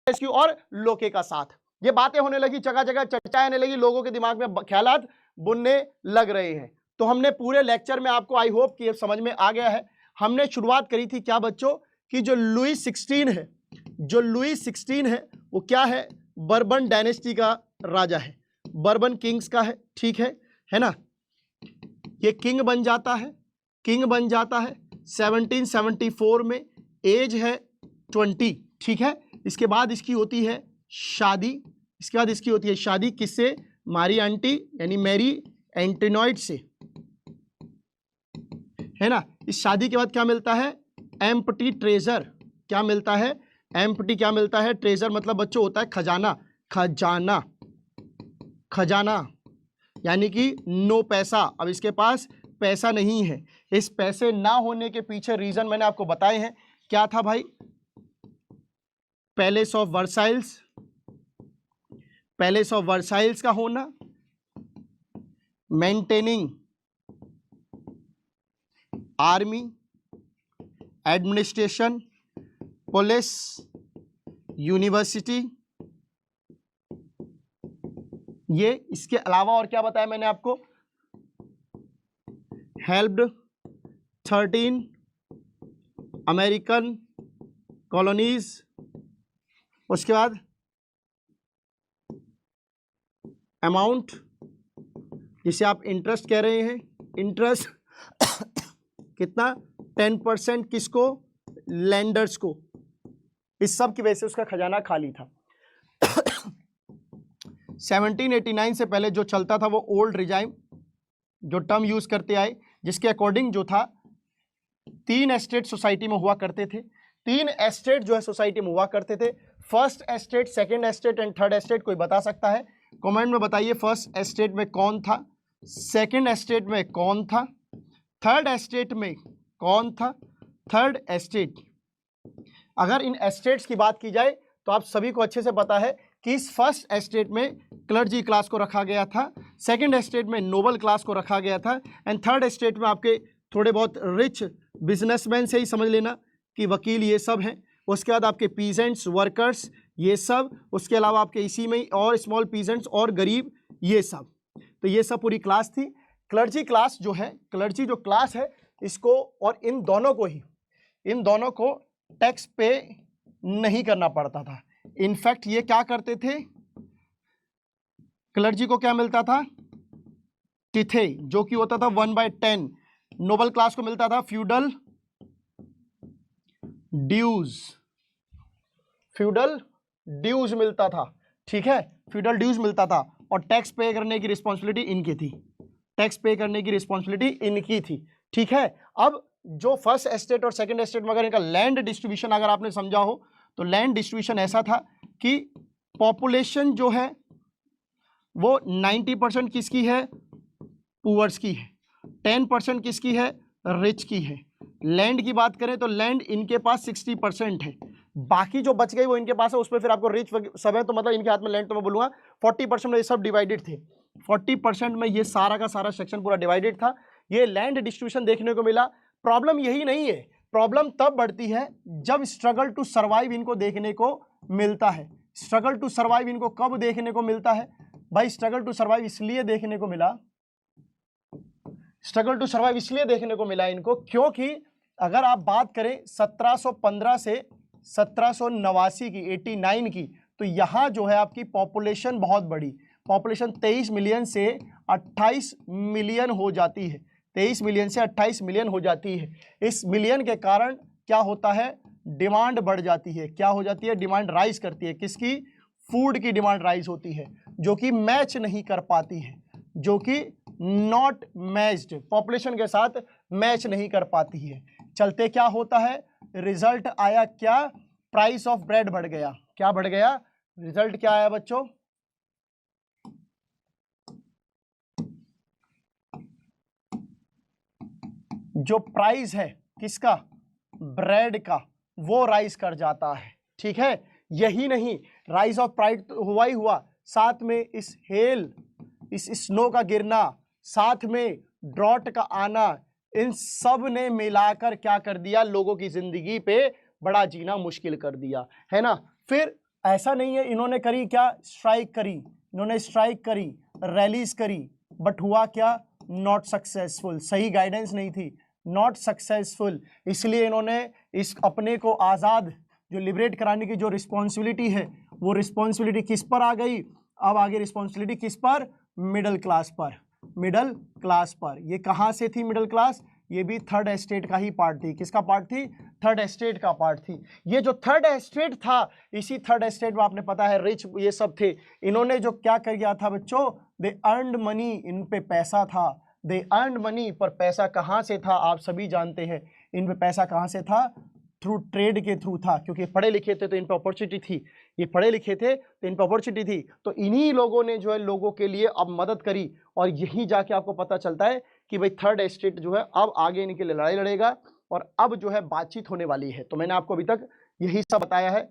Rescue और लोके का साथ। ये बातें होने लगी, जगह जगह चर्चाएं आने लगी, लोगों के दिमाग में ख्यालात बुनने लग रहे हैं। तो हमने पूरे लेक्चर में आपको आई होप कि समझ में आ गया है। हमने शुरुआत करी थी क्या बच्चों कि जो लुई 16 है, जो लुई 16 है वो क्या है, बर्बन डायनेस्टी का राजा है, बर्बन किंग्स का है, ठीक है ना। ये किंग बन जाता है, किंग बन जाता है 1774 में, एज है 20, ठीक है। इसके बाद इसकी होती है शादी, इसके बाद इसकी होती है शादी किससे, मारी आंटी यानी मैरी एंटोनॉइड से, है ना। इस शादी के बाद क्या मिलता है, एम्प्टी ट्रेजर, क्या मिलता है, एम्प्टी क्या मिलता है, ट्रेजर मतलब बच्चों होता है खजाना, खजाना, खजाना यानी कि नो पैसा। अब इसके पास पैसा नहीं है। इस पैसे ना होने के पीछे रीजन मैंने आपको बताए हैं, क्या था भाई, palace of Versailles, palace of Versailles का होना, maintaining army, administration, police, university, ये इसके अलावा और क्या बताया मैंने आपको, हेल्प्ड 13 अमेरिकन कॉलोनीज, उसके बाद अमाउंट जिसे आप इंटरेस्ट कह रहे हैं, इंटरेस्ट कितना 10% किसको, लैंडर्स को। इस सब की वजह से उसका खजाना खाली था। 1789 से पहले जो चलता था वो ओल्ड रिजाइम, जो टर्म यूज करते आए, जिसके अकॉर्डिंग जो था 3 एस्टेट सोसाइटी में हुआ करते थे, 3 एस्टेट जो है सोसाइटी में हुआ करते थे, first estate, second estate and third estate. कोई बता सकता है, कमेंट में बताइए फर्स्ट एस्टेट में कौन था, सेकंड एस्टेट में कौन था, थर्ड एस्टेट में कौन था, थर्ड एस्टेट। अगर इन एस्टेट्स की बात की जाए तो आप सभी को अच्छे से पता है कि इस फर्स्ट एस्टेट में क्लर्जी क्लास को रखा गया था, सेकंड एस्टेट में नोबल क्लास को रखा गया था, एंड थर्ड एस्टेट में आपके थोड़े बहुत रिच बिजनेसमैन से ही समझ लेना कि वकील ये सब हैं, उसके बाद आपके पीजेंट्स, वर्कर्स ये सब, उसके अलावा आपके इसी में और स्मॉल पीजेंट्स और गरीब ये सब। तो ये सब पूरी क्लास थी। क्लर्जी क्लास जो है, क्लर्जी जो क्लास है, इसको और इन दोनों को ही, इन दोनों को टैक्स पे नहीं करना पड़ता था। इनफैक्ट ये क्या करते थे, क्लर्जी को क्या मिलता था, टिथे, जो कि होता था 1/10। नोबल क्लास को मिलता था फ्यूडल ड्यूज, फ्यूडल ड्यूज मिलता था, ठीक है, फ्यूडल ड्यूज मिलता था, और टैक्स पे करने की रिस्पॉन्सिबिलिटी इनकी थी, टैक्स पे करने की रिस्पॉन्सिबिलिटी इनकी थी, ठीक है। अब जो फर्स्ट एस्टेट और सेकंड एस्टेट में अगर इनका लैंड डिस्ट्रीब्यूशन अगर आपने समझा हो, तो लैंड डिस्ट्रीब्यूशन ऐसा था कि पॉपुलेशन जो है वो 90% किसकी है, पुअर्स की है, 10% किसकी है, रिच की है। लैंड की बात करें तो लैंड इनके पास 60% है, बाकी जो बच गई वो इनके पास है, उसमें फिर आपको रिच सब है, तो मतलब इनके हाथ में लैंड तो मैं बोलूँगा 40% में ये सब डिवाइडेड थे, 40% में ये सारा का सारा सेक्शन पूरा डिवाइडेड था। ये लैंड डिस्ट्रीब्यूशन देखने को मिला। प्रॉब्लम यही नहीं है, प्रॉब्लम तब बढ़ती है जब स्ट्रगल टू सर्वाइव इनको देखने को मिलता है। स्ट्रगल टू सर्वाइव इनको कब देखने को मिलता है भाई, स्ट्रगल टू सर्वाइव इसलिए देखने को मिला, स्ट्रगल टू सर्वाइव इसलिए देखने को मिला इनको क्योंकि अगर आप बात करें 1715 से 1789 की, 89 की, तो यहाँ जो है आपकी पॉपुलेशन बहुत बड़ी, पॉपुलेशन 23 मिलियन से 28 मिलियन हो जाती है, 23 मिलियन से 28 मिलियन हो जाती है। इस मिलियन के कारण क्या होता है, डिमांड बढ़ जाती है, क्या हो जाती है, डिमांड राइज करती है, किसकी, फूड की डिमांड राइज होती है, जो कि मैच नहीं कर पाती है, जो कि नॉट मैच्ड, पॉपुलेशन के साथ मैच नहीं कर पाती है। चलते क्या होता है, रिजल्ट आया क्या, प्राइस ऑफ ब्रेड बढ़ गया, क्या बढ़ गया, रिजल्ट क्या आया बच्चों, जो प्राइस है किसका, ब्रेड का, वो राइज कर जाता है, ठीक है। यही नहीं, राइज ऑफ प्राइस हुआ ही हुआ, साथ में इस हेल, इस स्नो का गिरना, साथ में ड्रॉट का आना, इन सब ने मिलाकर क्या कर दिया, लोगों की जिंदगी पे बड़ा जीना मुश्किल कर दिया, है ना। फिर ऐसा नहीं है इन्होंने करी क्या, स्ट्राइक करी, इन्होंने स्ट्राइक करी, रैलीज करी, बट हुआ क्या, नॉट सक्सेसफुल, सही गाइडेंस नहीं थी, नॉट सक्सेसफुल। इसलिए इन्होंने इस अपने को आज़ाद जो लिबरेट कराने की जो रिस्पॉन्सिबिलिटी है वो रिस्पॉन्सिबिलिटी किस पर आ गई, अब आगे रिस्पॉन्सिबिलिटी किस पर, मिडिल क्लास पर, मिडिल क्लास पर। ये कहाँ से थी मिडिल क्लास, ये भी थर्ड एस्टेट का ही पार्ट थी। किसका पार्ट थी, थर्ड एस्टेट का पार्ट थी। ये जो थर्ड एस्टेट था, इसी थर्ड एस्टेट में आपने पता है रिच ये सब थे, इन्होंने जो क्या कर दिया था बच्चों, दे अर्नड मनी, इन पे पैसा था, दे अर्नड मनी, पर पैसा कहाँ से था आप सभी जानते हैं, इन पे पैसा कहाँ से था, थ्रू ट्रेड के थ्रू था, क्योंकि पढ़े लिखे थे तो इन पे अपॉर्चुनिटी थी, ये पढ़े लिखे थे तो इन पे अपॉर्चुनिटी थी, तो इन्हीं लोगों ने जो है लोगों के लिए अब मदद करी। और यहीं जाके आपको पता चलता है कि भाई थर्ड एस्टेट जो है अब आगे इनके लिए लड़ाई लड़ेगा और अब जो है बातचीत होने वाली है। तो मैंने आपको अभी तक यही सब बताया है।